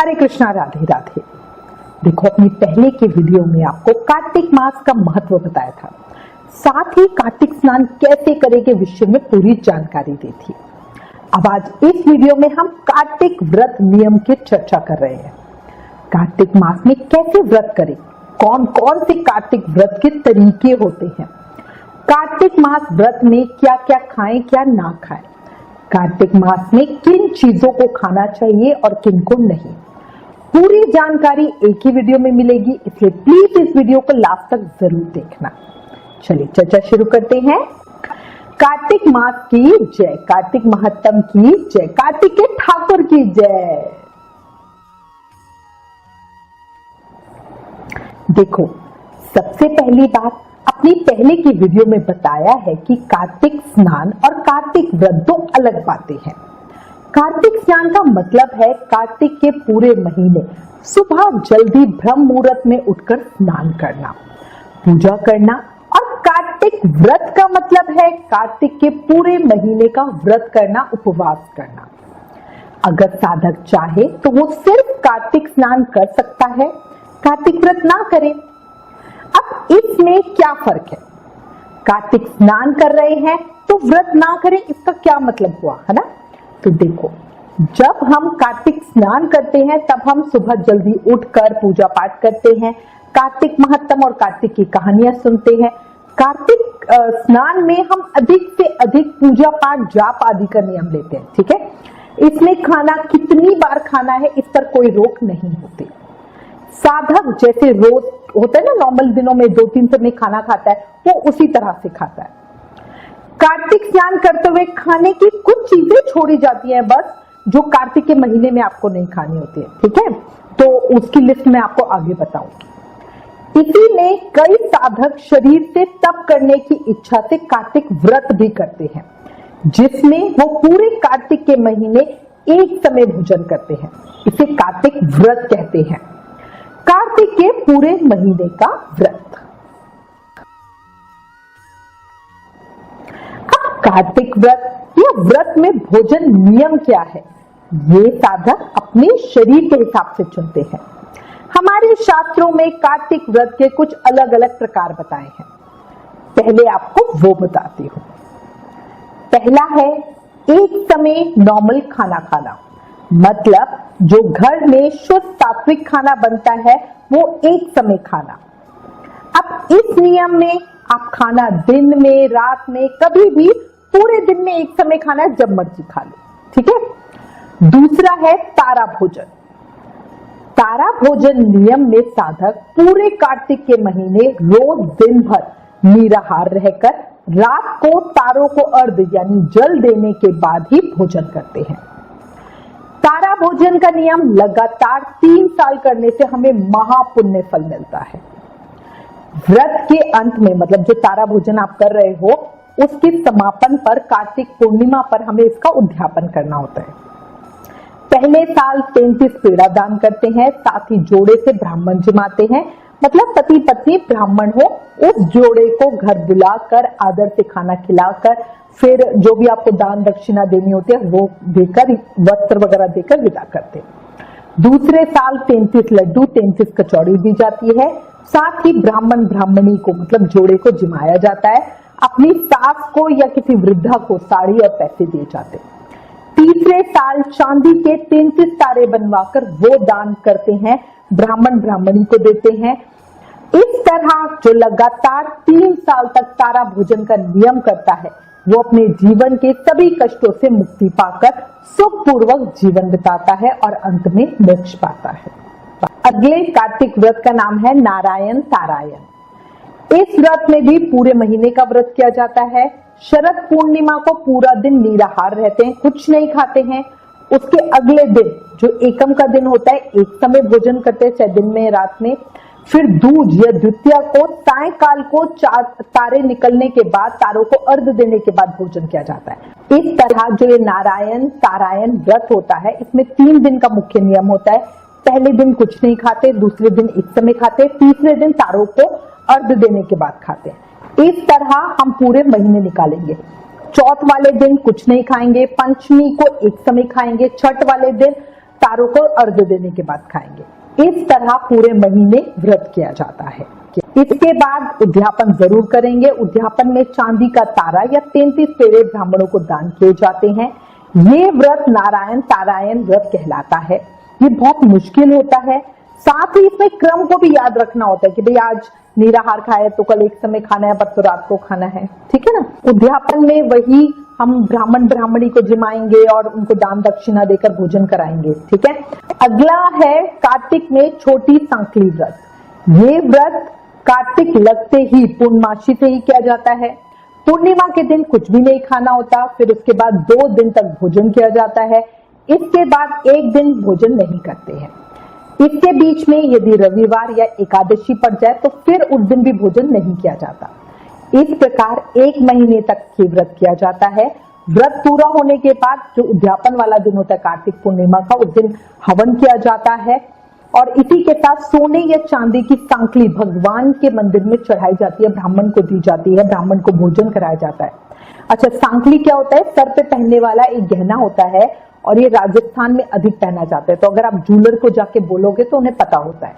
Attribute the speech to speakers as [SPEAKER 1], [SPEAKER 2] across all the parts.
[SPEAKER 1] हरे कृष्णा, राधे राधे। देखो, अपनी पहले के वीडियो में आपको कार्तिक मास का महत्व बताया था, साथ ही कार्तिक स्नान कैसे करें के विषय में पूरी जानकारी दी थी। अब आज इस वीडियो में हम कार्तिक व्रत नियम की चर्चा कर रहे हैं। कार्तिक मास में कैसे व्रत करें, कौन कौन से कार्तिक व्रत के तरीके होते हैं, कार्तिक मास व्रत में क्या क्या खाएं क्या ना खाएं, कार्तिक मास में किन चीजों को खाना चाहिए और किन को नहीं, पूरी जानकारी एक ही वीडियो में मिलेगी, इसलिए प्लीज इस वीडियो को लास्ट तक जरूर देखना। चलिए चर्चा शुरू करते हैं। कार्तिक मास की जय, कार्तिक महत्तम की जय, कार्तिक के ठाकुर की जय। देखो, सबसे पहली बात, अपनी पहले की वीडियो में बताया है कि कार्तिक स्नान और कार्तिक व्रत दो अलग बातें हैं। कार्तिक स्नान का मतलब है कार्तिक के पूरे महीने सुबह जल्दी ब्रह्म मुहूर्त में उठकर स्नान करना, पूजा करना, और कार्तिक व्रत का मतलब है कार्तिक के पूरे महीने का व्रत करना, उपवास करना। अगर साधक चाहे तो वो सिर्फ कार्तिक स्नान कर सकता है, कार्तिक व्रत ना करे। अब इसमें क्या फर्क है? कार्तिक स्नान कर रहे हैं तो व्रत ना करें, इसका क्या मतलब हुआ, है ना? तो देखो, जब हम कार्तिक स्नान करते हैं तब हम सुबह जल्दी उठकर पूजा पाठ करते हैं, कार्तिक महत्तम और कार्तिक की कहानियां सुनते हैं। कार्तिक स्नान में हम अधिक से अधिक पूजा पाठ, जाप आदि का नियम लेते हैं, ठीक है? इसमें खाना कितनी बार खाना है इस पर कोई रोक नहीं होती। साधक जैसे रोज होता है ना, नॉर्मल दिनों में 2-3 समय खाना खाता है, वो उसी तरह से खाता है। कार्तिक स्नान करते हुए खाने की कुछ चीजें छोड़ी जाती हैं, बस जो कार्तिक के महीने में आपको नहीं खानी होती है, ठीक है? तो उसकी लिस्ट मैं आपको आगे बताऊंगी। इसी में कई साधक शरीर से तप करने की इच्छा से कार्तिक व्रत भी करते हैं, जिसमें वो पूरे कार्तिक के महीने एक समय भोजन करते हैं। इसे कार्तिक व्रत कहते हैं, कार्तिक के पूरे महीने का व्रत। अब कार्तिक व्रत या व्रत में भोजन नियम क्या है, ये साधक अपने शरीर के हिसाब से चुनते हैं। हमारे शास्त्रों में कार्तिक व्रत के कुछ अलग अलग प्रकार बताए हैं, पहले आपको वो बताती हूं। पहला है एक समय नॉर्मल खाना खाना, मतलब जो घर में शुद्ध सात्विक खाना बनता है वो एक समय खाना। अब इस नियम में आप खाना दिन में, रात में, कभी भी पूरे दिन में एक समय खाना है, जब मर्जी खा लो, ठीक है? दूसरा है तारा भोजन। तारा भोजन नियम में साधक पूरे कार्तिक के महीने रोज दिन भर निराहार रहकर रात को तारों को अर्घ यानी जल देने के बाद ही भोजन करते हैं। तारा भोजन का नियम लगातार 3 साल करने से हमें महापुण्य फल मिलता है। व्रत के अंत में, मतलब जो तारा भोजन आप कर रहे हो, उसके समापन पर कार्तिक पूर्णिमा पर हमें इसका उद्यापन करना होता है। पहले साल 33 पेड़ा दान करते हैं, साथ ही जोड़े से ब्राह्मण जिमाते हैं, मतलब पति पत्नी ब्राह्मण हो, उस जोड़े को घर बुलाकर आदर से खाना खिलाकर फिर जो भी आपको दान दक्षिणा देनी होती है वो देकर, वस्त्र वगैरह देकर विदा करते। दूसरे साल 33 लड्डू, 33 कचौड़ी दी जाती है, साथ ही ब्राह्मण ब्राह्मणी को, मतलब जोड़े को जिमाया जाता है। अपनी सास को या किसी वृद्धा को साड़ी और पैसे दिए जाते। तीसरे साल चांदी के 33 तारे बनवाकर वो दान करते हैं, ब्राह्मण ब्राह्मणी को देते हैं। इस तरह जो लगातार 3 साल तक तारा भोजन का नियम करता है वो अपने जीवन के सभी कष्टों से मुक्ति पाकर सुखपूर्वक जीवन बिताता है और अंत में मोक्ष पाता है। अगले कार्तिक व्रत का नाम है नारायण तारायण। इस व्रत में भी पूरे महीने का व्रत किया जाता है। शरद पूर्णिमा को पूरा दिन निराहार रहते हैं, कुछ नहीं खाते हैं। उसके अगले दिन जो एकम का दिन होता है, एक समय भोजन करते हैं, चाहे दिन में रात में। फिर दूज या द्वितीया को सायकाल को तारे निकलने के बाद, तारों को अर्घ देने के बाद भोजन किया जाता है। इस तरह जो ये नारायण तारायण व्रत होता है, इसमें 3 दिन का मुख्य नियम होता है। पहले दिन कुछ नहीं खाते, दूसरे दिन एक समय खाते, तीसरे दिन तारों को अर्घ देने के बाद खाते हैं। इस तरह हम पूरे महीने निकालेंगे। चौथ वाले दिन कुछ नहीं खाएंगे, पंचमी को एक समय खाएंगे, छठ वाले दिन तारों को अर्घ्य देने के बाद खाएंगे। इस तरह पूरे महीने व्रत किया जाता है। इसके बाद उद्यापन जरूर करेंगे। उद्यापन में चांदी का तारा या 33 पेड़े ब्राह्मणों को दान किए जाते हैं। ये व्रत नारायण तारायण व्रत कहलाता है। ये बहुत मुश्किल होता है, साथ ही इसमें क्रम को भी याद रखना होता है कि भाई आज निराहार खाया तो कल एक समय खाना है, परसों रात को खाना है, ठीक है ना। उद्यापन में वही हम ब्राह्मण ब्राह्मणी को जिमाएंगे और उनको दान दक्षिणा देकर भोजन कराएंगे, ठीक है। अगला है कार्तिक में छोटी सांकली व्रत। ये व्रत कार्तिक लगते ही पूर्णमासी से ही किया जाता है। पूर्णिमा के दिन कुछ भी नहीं खाना होता, फिर उसके बाद 2 दिन तक भोजन किया जाता है। इसके बाद 1 दिन भोजन नहीं करते हैं। इसके बीच में यदि रविवार या एकादशी पड़ जाए तो फिर उस दिन भी भोजन नहीं किया जाता। इस प्रकार 1 महीने तक ये व्रत किया जाता है। व्रत पूरा होने के बाद जो उद्यापन वाला दिन होता है कार्तिक पूर्णिमा का, उस दिन हवन किया जाता है और इसी के साथ सोने या चांदी की सांकली भगवान के मंदिर में चढ़ाई जाती है, ब्राह्मण को दी जाती है, ब्राह्मण को भोजन कराया जाता है। अच्छा, सांकली क्या होता है? सर पे पहनने वाला एक गहना होता है और ये राजस्थान में अधिक पहना जाता है, तो अगर आप जूलर को जाके बोलोगे तो उन्हें पता होता है।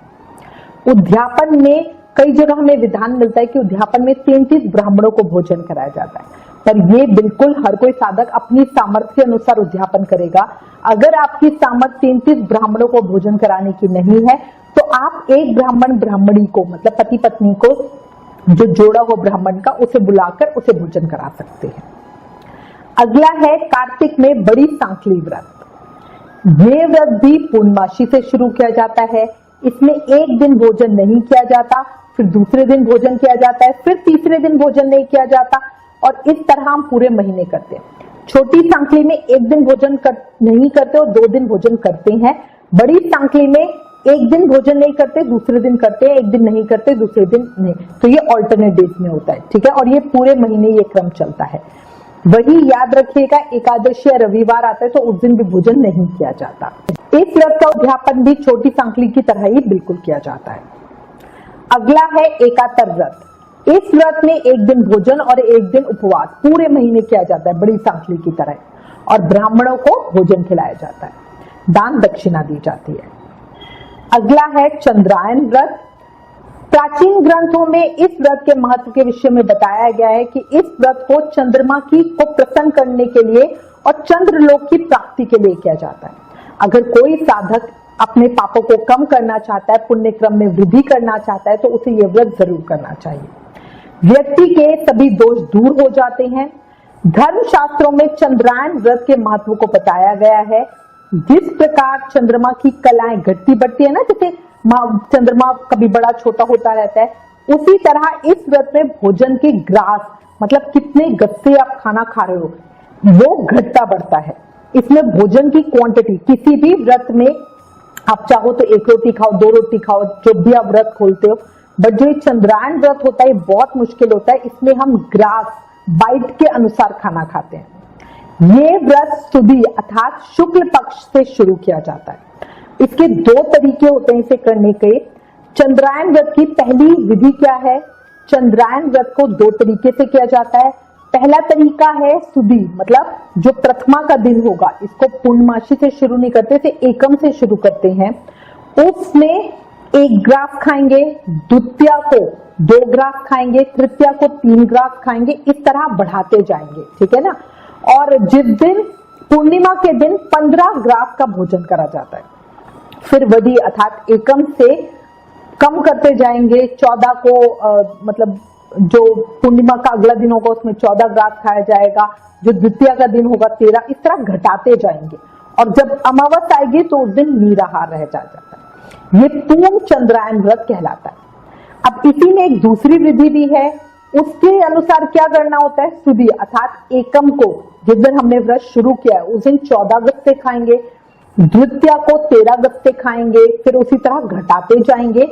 [SPEAKER 1] उद्यापन में कई जगह हमें विधान मिलता है कि उद्यापन में 33 ब्राह्मणों को भोजन कराया जाता है, पर ये बिल्कुल हर कोई साधक अपनी सामर्थ्य के अनुसार उद्यापन करेगा। अगर आपकी सामर्थ्य 33 ब्राह्मणों को भोजन कराने की नहीं है तो आप एक ब्राह्मण ब्राह्मणी को, मतलब पति पत्नी को जो जोड़ा हो ब्राह्मण का, उसे बुलाकर उसे भोजन करा सकते हैं। अगला है कार्तिक में बड़ी सांकली व्रत। ये व्रत भी पूर्णमासी से शुरू किया जाता है। इसमें 1 दिन भोजन नहीं किया जाता, फिर दूसरे दिन भोजन किया जाता है, फिर तीसरे दिन भोजन नहीं किया जाता और इस तरह हम पूरे महीने करते हैं। छोटी सांकली में 1 दिन भोजन नहीं करते और 2 दिन भोजन करते हैं। बड़ी सांकली में 1 दिन भोजन नहीं करते, दूसरे दिन करते हैं, 1 दिन नहीं करते, दूसरे दिन नहीं। तो ये ऑल्टरनेट डेज में होता है, ठीक है, और ये पूरे महीने ये क्रम चलता है। वही याद रखिएगा, एकादशी या रविवार आता है तो उस दिन भी भोजन नहीं किया जाता। इस व्रत का उद्यापन भी छोटी सांकली की तरह ही बिल्कुल किया जाता है। अगला है एकातर व्रत। इस व्रत में 1 दिन भोजन और 1 दिन उपवास पूरे महीने किया जाता है, बड़ी सांकली की तरह, और ब्राह्मणों को भोजन खिलाया जाता है, दान दक्षिणा दी जाती है। अगला है चंद्रायन व्रत। प्राचीन ग्रंथों में इस व्रत के महत्व के विषय में बताया गया है कि इस व्रत को चंद्रमा को प्रसन्न करने के लिए और चंद्रलोक की प्राप्ति के लिए किया जाता है। अगर कोई साधक अपने पापों को कम करना चाहता है, पुण्य क्रम में वृद्धि करना चाहता है, तो उसे यह व्रत जरूर करना चाहिए। व्यक्ति के सभी दोष दूर हो जाते हैं। धर्म शास्त्रों में चंद्रायन व्रत के महत्व को बताया गया है। जिस प्रकार चंद्रमा की कलाएं घटती बढ़ती है ना, जैसे चंद्रमा कभी बड़ा छोटा होता रहता है, उसी तरह इस व्रत में भोजन के ग्रास, मतलब कितने गत्ते आप खाना खा रहे हो, वो घटता बढ़ता है। इसमें भोजन की क्वांटिटी, किसी भी व्रत में आप चाहो तो 1 रोटी खाओ, 2 रोटी खाओ, जो भी आप व्रत खोलते हो, बट जो चंद्रायन व्रत होता है बहुत मुश्किल होता है। इसमें हम ग्रास बाइट के अनुसार खाना खाते हैं। ये व्रत सुदी अर्थात शुक्ल पक्ष से शुरू किया जाता है। इसके 2 तरीके होते हैं इसे करने के। चंद्रायन व्रत की पहली विधि क्या है? चंद्रायन व्रत को 2 तरीके से किया जाता है। पहला तरीका है सुदी, मतलब जो प्रथमा का दिन होगा, इसको पूर्णमासी से शुरू नहीं करते, इसे एकम से शुरू करते हैं। उसमें 1 ग्रास खाएंगे, द्वितीया को 2 ग्रास खाएंगे, तृतीया को 3 ग्रास खाएंगे, इस तरह बढ़ाते जाएंगे, ठीक है ना। और जिस दिन पूर्णिमा के दिन 15 ग्रास का भोजन करा जाता है। फिर वही अर्थात एकम से कम करते जाएंगे। 14 को मतलब जो पूर्णिमा का अगला दिन होगा उसमें 14 ग्रास खाया जाएगा, जो द्वितीया का दिन होगा 13, इस तरह घटाते जाएंगे। और जब अमावस आएगी तो उस दिन निराहार रह जाता है। ये पूर्ण चंद्रायन व्रत कहलाता है। अब इसी में एक दूसरी विधि भी है। उसके अनुसार क्या करना होता है? सुदी अर्थात एकम को जिस दिन हमने व्रत शुरू किया है उस दिन 14 गत्ते खाएंगे, द्वितीया को 13 गत्ते खाएंगे, फिर उसी तरह घटाते जाएंगे।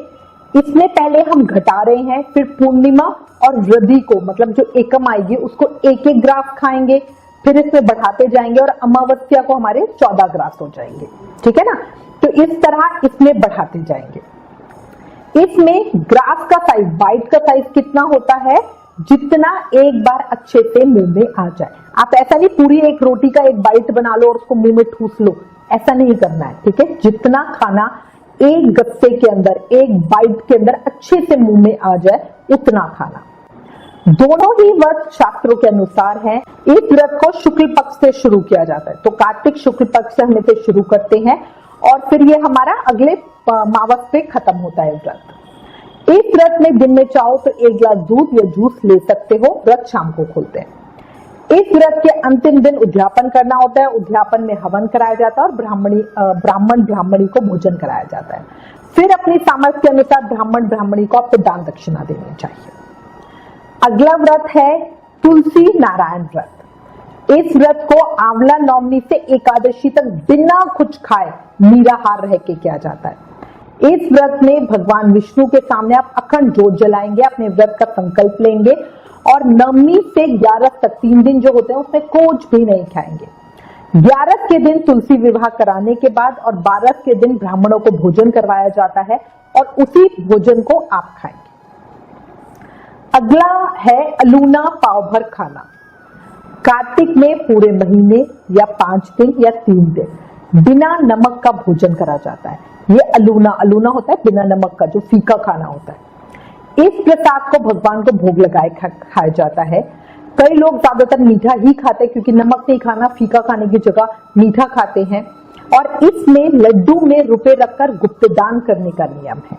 [SPEAKER 1] इसमें पहले हम घटा रहे हैं, फिर पूर्णिमा और वृद्धि को, मतलब जो एकम आएगी उसको 1-1 ग्रास खाएंगे, फिर इसमें बढ़ाते जाएंगे और अमावस्या को हमारे 14 ग्रास हो जाएंगे, ठीक है ना। तो इस तरह इसमें बढ़ाते जाएंगे। इसमें ग्रास का साइज, बाइट का साइज कितना होता है? जितना एक बार अच्छे से मुंह में आ जाए। आप ऐसा नहीं पूरी एक रोटी का एक बाइट बना लो और उसको मुंह में ठूस लो, ऐसा नहीं करना है, ठीक है। जितना खाना एक गस्से के अंदर, एक बाइट के अंदर अच्छे से मुंह में आ जाए उतना खाना। दोनों ही व्रत शास्त्रों के अनुसार है। इस व्रत को शुक्ल पक्ष से शुरू किया जाता है, तो कार्तिक शुक्ल पक्ष से हम इसे शुरू करते हैं और फिर ये हमारा अगले मावस पे खत्म होता है व्रत। इस व्रत में दिन में चाहो तो 1 गिलास दूध या जूस ले सकते हो। व्रत शाम को खोलते हैं। इस व्रत के अंतिम दिन उद्यापन करना होता है। उद्यापन में हवन कराया जाता है और ब्राह्मण ब्राह्मणी को भोजन कराया जाता है। फिर अपनी सामर्थ्य के अनुसार ब्राह्मण ब्राह्मणी को आपको दान दक्षिणा देनी चाहिए। अगला व्रत है तुलसी नारायण व्रत। इस व्रत को आंवला नवमी से एकादशी तक बिना कुछ खाए निराहार रह के किया जाता है। इस व्रत में भगवान विष्णु के सामने आप अखंड ज्योत जलाएंगे, अपने व्रत का संकल्प लेंगे और नवमी से 11 तक 3 दिन जो होते हैं उसमें कुछ भी नहीं खाएंगे। 11 के दिन तुलसी विवाह कराने के बाद और 12 के दिन ब्राह्मणों को भोजन करवाया जाता है और उसी भोजन को आप खाएंगे। अगला है अलूना पाव भर खाना। कार्तिक में पूरे महीने या 5 दिन या 3 दिन बिना नमक का भोजन करा जाता है। ये अलूना होता है बिना नमक का, जो फीका खाना होता है। इस प्रसाद को भगवान को भोग लगाए खाया जाता है। कई लोग ज्यादातर मीठा ही खाते हैं क्योंकि नमक नहीं खाना, फीका खाने की जगह मीठा खाते हैं। और इसमें लड्डू में रुपए रखकर गुप्तदान करने का नियम है।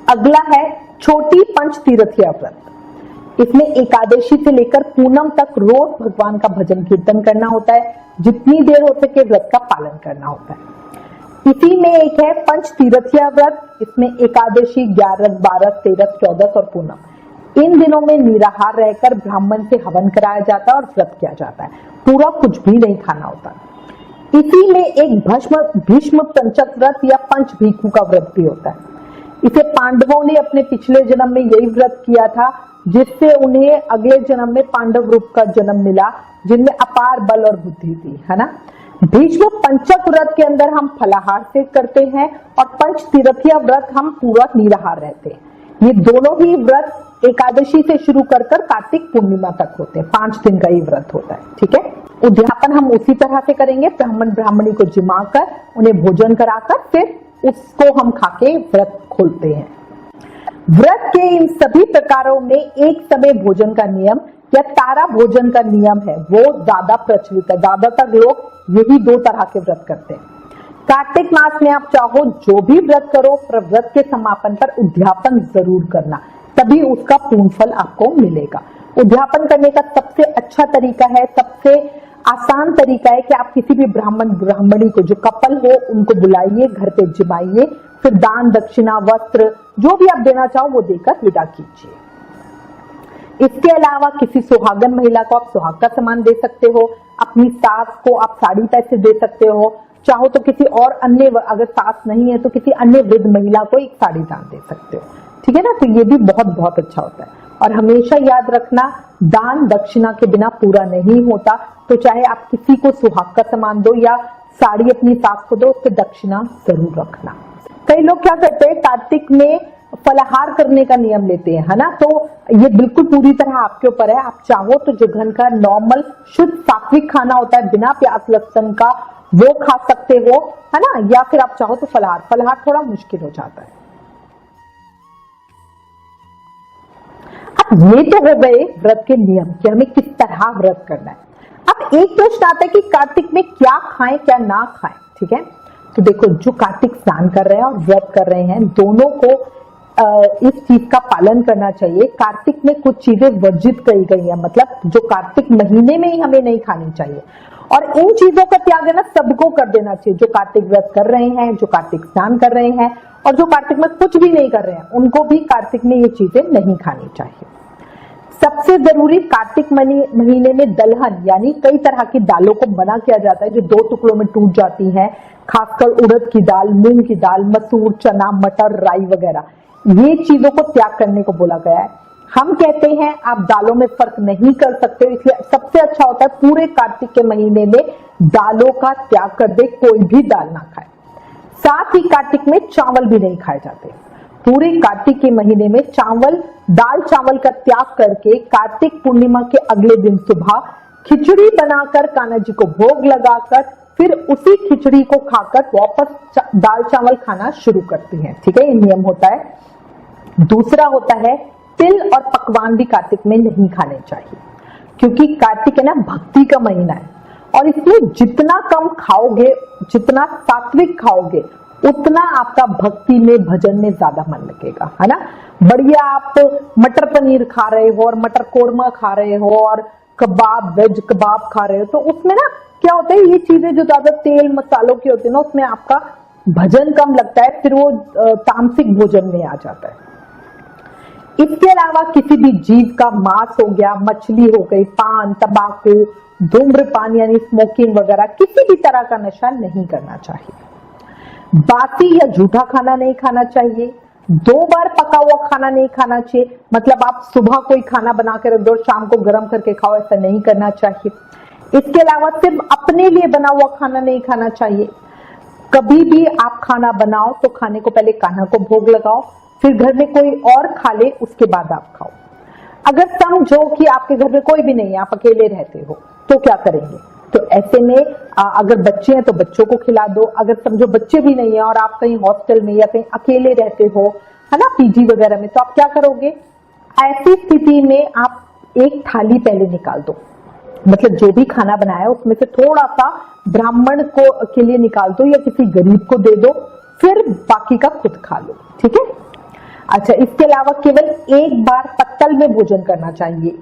[SPEAKER 1] अगला है छोटी पंच तीर्थीय व्रत। इसमें एकादशी से लेकर पूनम तक रोज भगवान का भजन कीर्तन करना होता है। जितनी देर हो सके व्रत का पालन करना होता है। इसी में एक है पंच तीर्थीय व्रत। इसमें एकादशी 11, 12, 13, 14 और पूनम, इन दिनों में निराहार रहकर ब्राह्मण से हवन कराया जाता है और व्रत किया जाता है। पूरा कुछ भी नहीं खाना होता। इसी में एक भीष्म पंचक व्रत या पंच भीखू का व्रत भी होता है। इसे पांडवों ने अपने पिछले जन्म में यही व्रत किया था, जिससे उन्हें अगले जन्म में पांडव रूप का जन्म मिला, जिनमें अपार बल और बुद्धि थी, है ना। भीष्म पंचक व्रत के अंदर हम फलाहार से करते हैं और पंच तीर्थीय व्रत हम पूरा निराहार रहते हैं। ये दोनों ही व्रत एकादशी से शुरू कर कार्तिक पूर्णिमा तक होते हैं। 5 दिन का ये व्रत होता है, ठीक है। उद्यापन हम उसी तरह से करेंगे। ब्राह्मण ब्राह्मणी को जिमाकर उन्हें भोजन कराकर फिर उसको हम खाके व्रत खोलते हैं। व्रत के इन सभी प्रकारों में एक समय भोजन का नियम या तारा भोजन का नियम है, वो ज्यादा प्रचलित है। ज्यादातर लोग यही 2 तरह के व्रत करते हैं। कार्तिक मास में आप चाहो जो भी व्रत करो, पर व्रत के समापन पर उद्यापन जरूर करना, तभी उसका पूर्ण फल आपको मिलेगा। उद्यापन करने का सबसे अच्छा तरीका है, सबसे आसान तरीका है कि आप किसी भी ब्राह्मण ब्राह्मणी को, जो कपल हो, उनको बुलाइए, घर पे जिमाइए, फिर दान दक्षिणा वस्त्र जो भी आप देना चाहो वो देकर विदा कीजिए। इसके अलावा किसी सुहागन महिला को आप सुहाग का सामान दे सकते हो। अपनी सास को आप साड़ी पैसे दे सकते हो। चाहो तो किसी और अन्य, अगर सास नहीं है तो किसी अन्य वृद्ध महिला को एक साड़ी दान दे सकते हो, ठीक है ना। तो ये भी बहुत बहुत अच्छा होता है। और हमेशा याद रखना, दान दक्षिणा के बिना पूरा नहीं होता। तो चाहे आप किसी को सुहाग का सामान दो या साड़ी अपनी सास को दो, उसके दक्षिणा जरूर रखना। कई लोग क्या करते हैं, कार्तिक में फलाहार करने का नियम लेते हैं, है ना। तो ये बिल्कुल पूरी तरह आपके ऊपर है। आप चाहो तो जो घर का नॉर्मल शुद्ध सात्विक खाना होता है बिना प्याज लहसुन का, वो खा सकते हो, है ना। या फिर आप चाहो तो फलाहार थोड़ा मुश्किल हो जाता है। अब ये तो हो गए व्रत के नियम कि हमें किस तरह व्रत करना है। अब एक प्रश्न आता है कि कार्तिक में क्या खाएं क्या ना खाएं, ठीक है। तो देखो, जो कार्तिक स्नान कर रहे हैं और व्रत कर रहे हैं, दोनों को इस चीज का पालन करना चाहिए। कार्तिक में कुछ चीजें वर्जित करी गई है, मतलब जो कार्तिक महीने में ही हमें नहीं खानी चाहिए। और इन चीजों का त्याग है ना सबको कर देना चाहिए। जो कार्तिक व्रत कर रहे हैं, जो कार्तिक स्नान कर रहे हैं और जो कार्तिक में कुछ भी नहीं कर रहे हैं, उनको भी कार्तिक में ये चीजें नहीं खानी चाहिए। सबसे जरूरी, कार्तिक महीने में दलहन यानी कई तरह की दालों को मना किया जाता है, जो 2 टुकड़ों में टूट जाती हैं। खासकर उड़द की दाल, मूंग की दाल, मसूर, चना, मटर, राई वगैरह, ये चीजों को त्याग करने को बोला गया है। हम कहते हैं आप दालों में फर्क नहीं कर सकते, इसलिए सबसे अच्छा होता है पूरे कार्तिक के महीने में दालों का त्याग कर दे, कोई भी दाल ना खाए। साथ ही कार्तिक में चावल भी नहीं खाए जाते। पूरे कार्तिक के महीने में दाल चावल का त्याग करके कार्तिक पूर्णिमा के अगले दिन सुबह खिचड़ी बनाकर कान्हा जी को भोग लगाकर फिर उसी खिचड़ी को खाकर वापस दाल चावल खाना शुरू करती हैं। ठीक है, ये नियम होता है। दूसरा होता है तिल और पकवान भी कार्तिक में नहीं खाने चाहिए, क्योंकि कार्तिक है ना भक्ति का महीना है और इसमें जितना कम खाओगे, जितना सात्विक खाओगे, उतना आपका भक्ति में भजन में ज्यादा मन लगेगा, है ना। बढ़िया आप मटर पनीर खा रहे हो और मटर कोरमा खा रहे हो और कबाब, वेज कबाब खा रहे हो, तो उसमें ना क्या होता है, ये चीजें जो ज्यादा तेल मसालों की होती है ना, उसमें आपका भजन कम लगता है, फिर वो तामसिक भोजन में आ जाता है। इसके अलावा किसी भी जीव का मांस हो गया, मछली हो गई, पान, तंबाकू, धूम्रपान यानी स्मोकिंग वगैरह, किसी भी तरह का नशा नहीं करना चाहिए। बासी या झूठा खाना नहीं खाना चाहिए। 2 बार पका हुआ खाना नहीं खाना चाहिए, मतलब आप सुबह कोई खाना बना के रख दो, शाम को गर्म करके खाओ, ऐसा नहीं करना चाहिए। इसके अलावा सिर्फ अपने लिए बना हुआ खाना नहीं खाना चाहिए। कभी भी आप खाना बनाओ तो खाने को पहले कान्हा को भोग लगाओ, फिर घर में कोई और खा ले, उसके बाद आप खाओ। अगर समझो कि आपके घर में कोई भी नहीं है, आप अकेले रहते हो, तो क्या करेंगे? तो ऐसे में अगर बच्चे हैं तो बच्चों को खिला दो। अगर समझो बच्चे भी नहीं है और आप कहीं हॉस्टल में या कहीं अकेले रहते हो, है ना, पीजी वगैरह में, तो आप क्या करोगे? ऐसी स्थिति में आप एक थाली पहले निकाल दो, मतलब जो भी खाना बनाया उसमें से थोड़ा सा ब्राह्मण को के लिए निकाल दो या किसी गरीब को दे दो, फिर बाकी का खुद खा लो। ठीक है। अच्छा, इसके अलावा केवल एक बार पत्तल में भोजन करना चाहिए।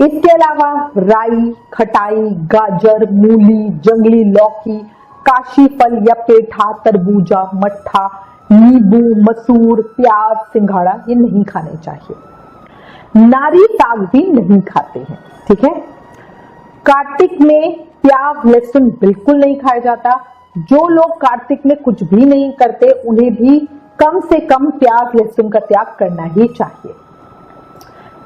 [SPEAKER 1] इसके अलावा राई, खटाई, गाजर, मूली, जंगली लौकी, काशी फल या पेठा, तरबूजा, मट्ठा, नींबू, मसूर, प्याज, सिंघाड़ा ये नहीं खाने चाहिए। नारी साग भी नहीं खाते हैं। ठीक है। कार्तिक में प्याज, लहसुन बिल्कुल नहीं खाया जाता। जो लोग कार्तिक में कुछ भी नहीं करते उन्हें भी कम से कम प्याज, लहसुन का त्याग करना ही चाहिए।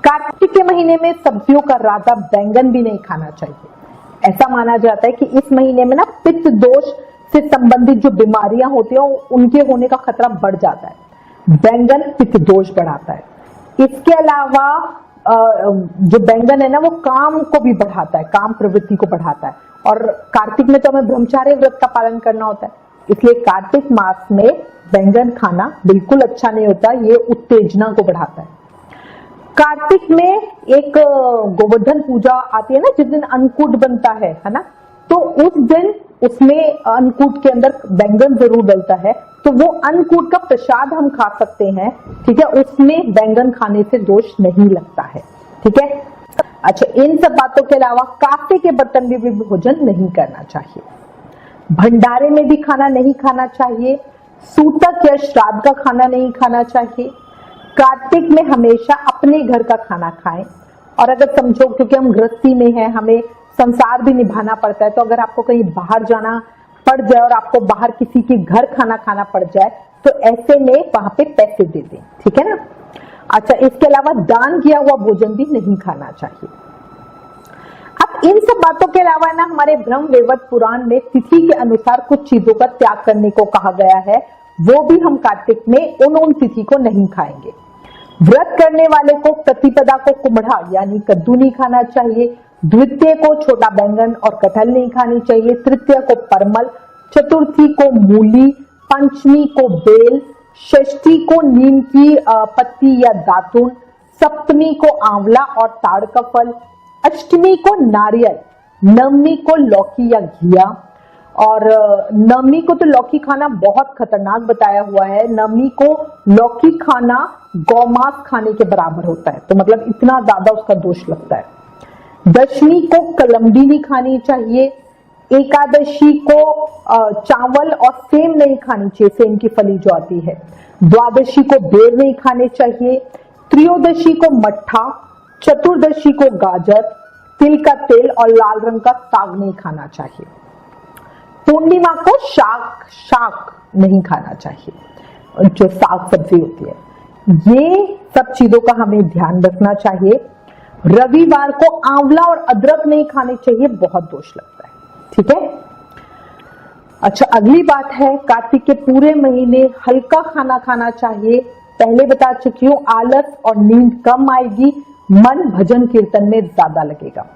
[SPEAKER 1] कार्तिक के महीने में सब्जियों का राजा बैंगन भी नहीं खाना चाहिए। ऐसा माना जाता है कि इस महीने में ना पित्त दोष से संबंधित जो बीमारियां होती हैं उनके होने का खतरा बढ़ जाता है। बैंगन पित्त दोष बढ़ाता है। इसके अलावा जो बैंगन है ना, वो काम को भी बढ़ाता है, काम प्रवृत्ति को बढ़ाता है। और कार्तिक में तो हमें ब्रह्मचार्य व्रत का पालन करना होता है, इसलिए कार्तिक मास में बैंगन खाना बिल्कुल अच्छा नहीं होता, ये उत्तेजना को बढ़ाता है। कार्तिक में एक गोवर्धन पूजा आती है ना, जिस दिन अन्नकूट बनता है ना, तो उस दिन उसमें अन्नकूट के अंदर बैंगन जरूर डलता है, तो वो अन्नकूट का प्रसाद हम खा सकते हैं। ठीक है, उसमें बैंगन खाने से दोष नहीं लगता है। ठीक है। अच्छा, इन सब बातों के अलावा कांसे के बर्तन में भी भोजन नहीं करना चाहिए। भंडारे में भी खाना नहीं खाना चाहिए। सूतक या श्राद्ध का खाना नहीं खाना चाहिए। कार्तिक में हमेशा अपने घर का खाना खाएं। और अगर समझो क्योंकि हम गृहस्थी में हैं, हमें संसार भी निभाना पड़ता है, तो अगर आपको कहीं बाहर जाना पड़ जाए और आपको बाहर किसी के घर खाना खाना पड़ जाए, तो ऐसे में वहां पे पैसे दे दें। ठीक है ना। अच्छा, इसके अलावा दान किया हुआ भोजन भी नहीं खाना चाहिए। अब इन सब बातों के अलावा ना हमारे ब्रह्म वैवर्त पुराण में तिथि के अनुसार कुछ चीजों का त्याग करने को कहा गया है, वो भी हम कार्तिक में उन तिथि को नहीं खाएंगे। व्रत करने वाले को प्रतिपदा को कुम्हड़ा यानी कद्दू नहीं खाना चाहिए। द्वितीय को छोटा बैंगन और कटहल नहीं खानी चाहिए। तृतीय को परमल, चतुर्थी को मूली, पंचमी को बेल, षष्ठी को नीम की पत्ती या दातुन, सप्तमी को आंवला और ताड़ का फल, अष्टमी को नारियल, नवमी को लौकी या घिया। और नवमी को तो लौकी खाना बहुत खतरनाक बताया हुआ है। नवमी को लौकी खाना गौमांस खाने के बराबर होता है, तो मतलब इतना ज्यादा उसका दोष लगता है। दशमी को कलम्बी नहीं खानी चाहिए। एकादशी को चावल और सेम नहीं खानी चाहिए, सेम की फली जो आती है। द्वादशी को बेर नहीं खाने चाहिए। त्रयोदशी को मट्ठा, चतुर्दशी को गाजर, तिल का तेल और लाल रंग का साग नहीं खाना चाहिए। पूर्णिमा को शाक नहीं खाना चाहिए, जो साग सब्जी होती है। ये सब चीजों का हमें ध्यान रखना चाहिए। रविवार को आंवला और अदरक नहीं खाने चाहिए, बहुत दोष लगता है। ठीक है। अच्छा, अगली बात है, कार्तिक के पूरे महीने हल्का खाना खाना चाहिए। पहले बता चुकी हूं, आलस और नींद कम आएगी, मन भजन कीर्तन में ज्यादा लगेगा।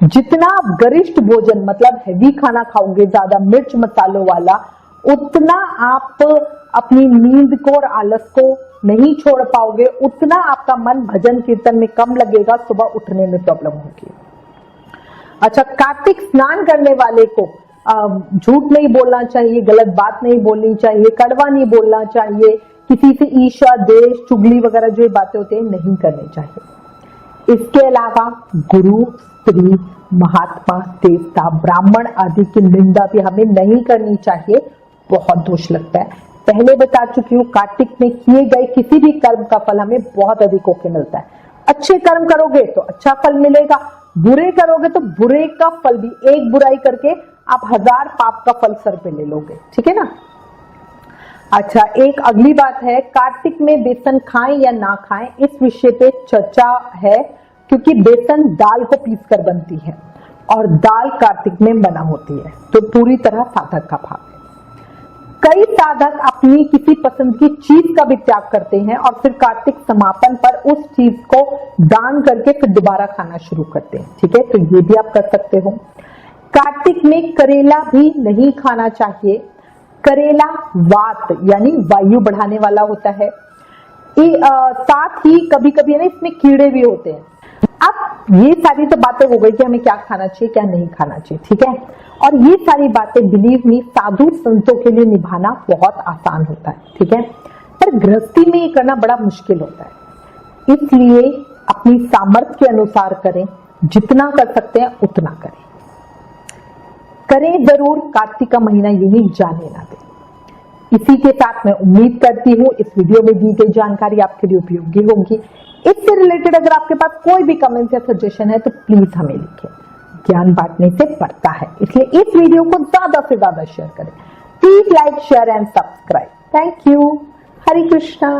[SPEAKER 1] जितना आप गरिष्ठ भोजन मतलब हैवी खाना खाओगे, ज्यादा मिर्च मसालों वाला, उतना आप अपनी नींद को और आलस को नहीं छोड़ पाओगे, उतना आपका मन भजन कीर्तन में कम लगेगा, सुबह उठने में प्रॉब्लम होगी। अच्छा, कार्तिक स्नान करने वाले को झूठ नहीं बोलना चाहिए, गलत बात नहीं बोलनी चाहिए, कड़वा नहीं बोलना चाहिए, किसी से ईर्ष्या, द्वेष, चुगली वगैरह जो बातें होती है नहीं करनी चाहिए। इसके अलावा गुरु, स्त्री, महात्मा, देवता, ब्राह्मण आदि की निंदा भी हमें नहीं करनी चाहिए, बहुत दोष लगता है। पहले बता चुकी हूँ, कार्तिक में किए गए किसी भी कर्म का फल हमें बहुत अधिक होके मिलता है। अच्छे कर्म करोगे तो अच्छा फल मिलेगा, बुरे करोगे तो बुरे का फल भी, एक बुराई करके आप 1000 पाप का फल सर पे ले लोगे, ठीक है ना। अच्छा, एक अगली बात है, कार्तिक में बेसन खाएं या ना खाएं, इस विषय पे चर्चा है, क्योंकि बेसन दाल को पीसकर बनती है और दाल कार्तिक में बना होती है, तो पूरी तरह साधक का भाग है। कई साधक अपनी किसी पसंद की चीज का भी त्याग करते हैं और फिर कार्तिक समापन पर उस चीज को दान करके फिर दोबारा खाना शुरू करते हैं, ठीक है, तो ये भी आप कर सकते हो। कार्तिक में करेला भी नहीं खाना चाहिए। करेला वात यानी वायु बढ़ाने वाला होता है, साथ ही कभी कभी ना इसमें कीड़े भी होते हैं। अब ये सारी तो बातें हो गई कि हमें क्या खाना चाहिए क्या नहीं खाना चाहिए, ठीक है, और ये सारी बातें बिलीव मी साधु संतों के लिए निभाना बहुत आसान होता है, ठीक है, पर गृहस्थी में ये करना बड़ा मुश्किल होता है। इसलिए अपनी सामर्थ्य के अनुसार करें, जितना कर सकते हैं उतना करें जरूर, कार्तिक का महीना यही जाने ना दें। इसी के साथ मैं उम्मीद करती हूँ इस वीडियो में दी गई जानकारी आपके लिए उपयोगी होगी। इससे रिलेटेड अगर आपके पास कोई भी कमेंट या सजेशन है तो प्लीज हमें लिखें। ज्ञान बांटने से बढ़ता है, इसलिए इस वीडियो को ज्यादा से ज्यादा शेयर करें। Please like, share and subscribe. Thank you. Hare Krishna.